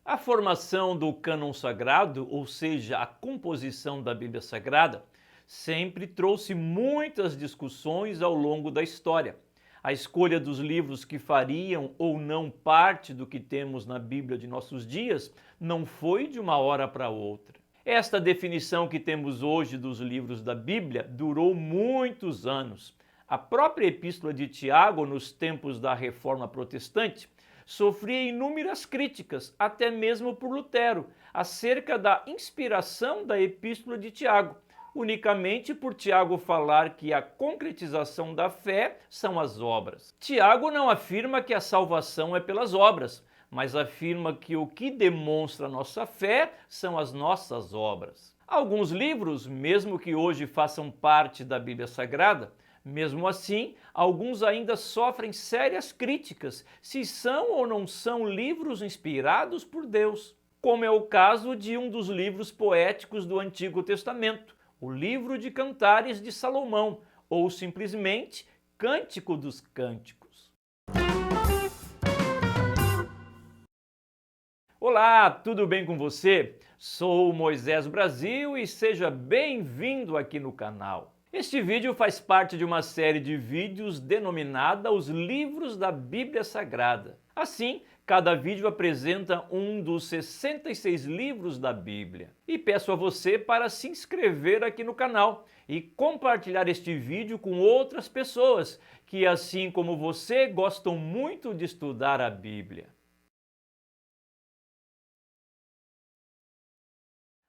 A formação do cânon sagrado, ou seja, a composição da Bíblia Sagrada, sempre trouxe muitas discussões ao longo da história. A escolha dos livros que fariam ou não parte do que temos na Bíblia de nossos dias não foi de uma hora para outra. Esta definição que temos hoje dos livros da Bíblia durou muitos anos. A própria Epístola de Tiago, nos tempos da Reforma Protestante, sofria inúmeras críticas, até mesmo por Lutero, acerca da inspiração da Epístola de Tiago, unicamente por Tiago falar que a concretização da fé são as obras. Tiago não afirma que a salvação é pelas obras, mas afirma que o que demonstra nossa fé são as nossas obras. Alguns livros, mesmo que hoje façam parte da Bíblia Sagrada, mesmo assim, alguns ainda sofrem sérias críticas se são ou não são livros inspirados por Deus, como é o caso de um dos livros poéticos do Antigo Testamento, o Livro de Cantares de Salomão, ou simplesmente Cântico dos Cânticos. Olá, tudo bem com você? Sou Moisés Brasil e seja bem-vindo aqui no canal. Este vídeo faz parte de uma série de vídeos denominada Os Livros da Bíblia Sagrada. Assim, cada vídeo apresenta um dos 66 livros da Bíblia. E peço a você para se inscrever aqui no canal e compartilhar este vídeo com outras pessoas que, assim como você, gostam muito de estudar a Bíblia.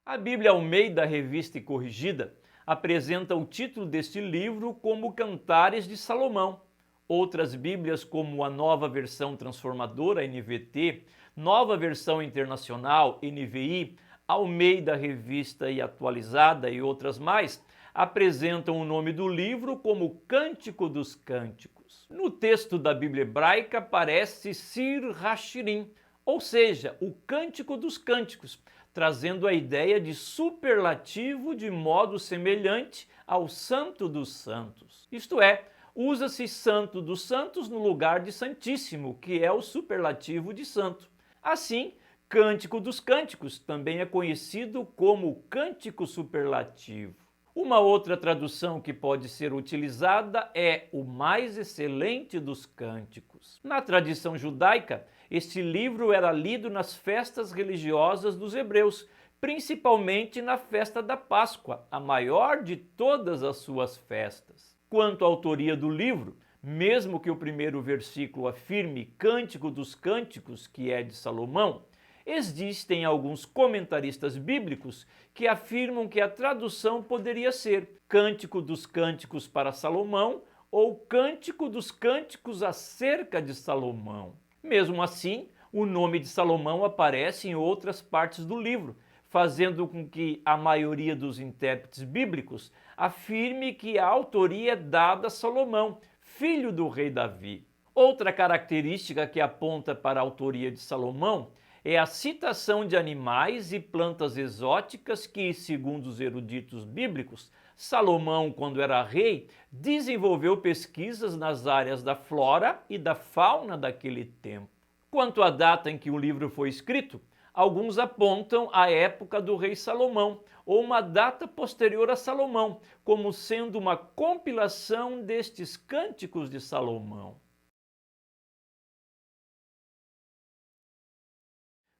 A Bíblia Almeida Revista e Corrigida apresenta o título deste livro como Cantares de Salomão. Outras Bíblias, como a Nova Versão Transformadora, NVT, Nova Versão Internacional, NVI, Almeida Revista e Atualizada e outras mais, apresentam o nome do livro como Cântico dos Cânticos. No texto da Bíblia hebraica aparece Sir Hashirim, ou seja, o Cântico dos Cânticos, trazendo a ideia de superlativo de modo semelhante ao Santo dos Santos. Isto é, usa-se Santo dos Santos no lugar de Santíssimo, que é o superlativo de santo. Assim, Cântico dos Cânticos também é conhecido como Cântico Superlativo. Uma outra tradução que pode ser utilizada é o mais excelente dos cânticos. Na tradição judaica, este livro era lido nas festas religiosas dos hebreus, principalmente na festa da Páscoa, a maior de todas as suas festas. Quanto à autoria do livro, mesmo que o primeiro versículo afirme Cântico dos Cânticos, que é de Salomão, existem alguns comentaristas bíblicos que afirmam que a tradução poderia ser Cântico dos Cânticos para Salomão ou Cântico dos Cânticos acerca de Salomão. Mesmo assim, o nome de Salomão aparece em outras partes do livro, fazendo com que a maioria dos intérpretes bíblicos afirme que a autoria é dada a Salomão, filho do rei Davi. Outra característica que aponta para a autoria de Salomão é a citação de animais e plantas exóticas que, segundo os eruditos bíblicos, Salomão, quando era rei, desenvolveu pesquisas nas áreas da flora e da fauna daquele tempo. Quanto à data em que o livro foi escrito, alguns apontam a época do rei Salomão, ou uma data posterior a Salomão, como sendo uma compilação destes cânticos de Salomão.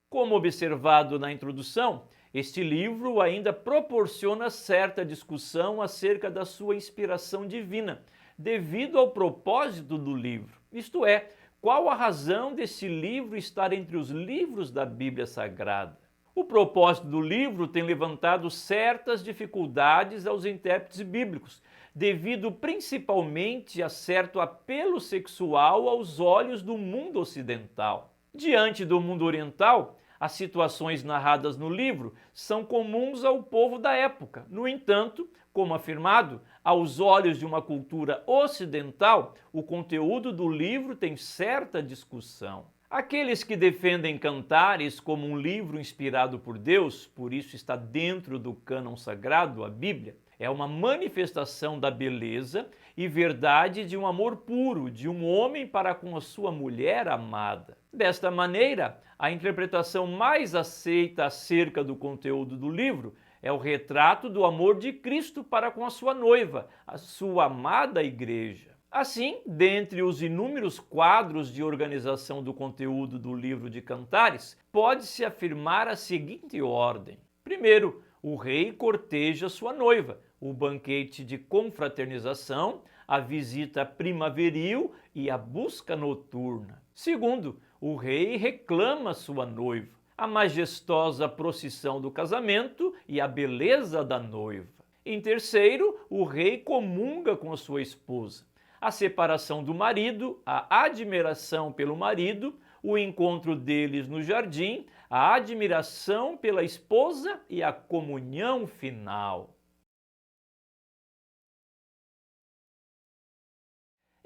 Como observado na introdução, este livro ainda proporciona certa discussão acerca da sua inspiração divina, devido ao propósito do livro, isto é, qual a razão desse livro estar entre os livros da Bíblia Sagrada. O propósito do livro tem levantado certas dificuldades aos intérpretes bíblicos, devido principalmente a certo apelo sexual aos olhos do mundo ocidental. Diante do mundo oriental, as situações narradas no livro são comuns ao povo da época. No entanto, como afirmado, aos olhos de uma cultura ocidental, o conteúdo do livro tem certa discussão. Aqueles que defendem Cantares como um livro inspirado por Deus, por isso está dentro do cânon sagrado, a Bíblia, é uma manifestação da beleza e verdade de um amor puro de um homem para com a sua mulher amada. Desta maneira, a interpretação mais aceita acerca do conteúdo do livro é o retrato do amor de Cristo para com a sua noiva, a sua amada igreja. Assim, dentre os inúmeros quadros de organização do conteúdo do livro de Cantares, pode-se afirmar a seguinte ordem. Primeiro, o rei corteja sua noiva, o banquete de confraternização, a visita primaveril e a busca noturna. Segundo, o rei reclama sua noiva, a majestosa procissão do casamento e a beleza da noiva. Em terceiro, o rei comunga com a sua esposa, a separação do marido, a admiração pelo marido, o encontro deles no jardim, a admiração pela esposa e a comunhão final.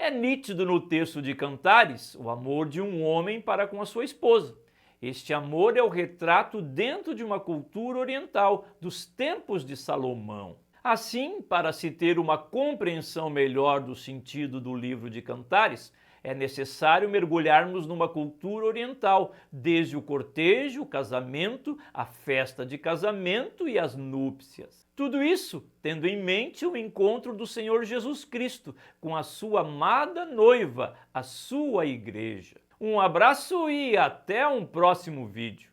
É nítido no texto de Cantares o amor de um homem para com a sua esposa. Este amor é o retrato dentro de uma cultura oriental dos tempos de Salomão. Assim, para se ter uma compreensão melhor do sentido do livro de Cantares, é necessário mergulharmos numa cultura oriental, desde o cortejo, o casamento, a festa de casamento e as núpcias. Tudo isso tendo em mente o encontro do Senhor Jesus Cristo com a sua amada noiva, a sua igreja. Um abraço e até um próximo vídeo.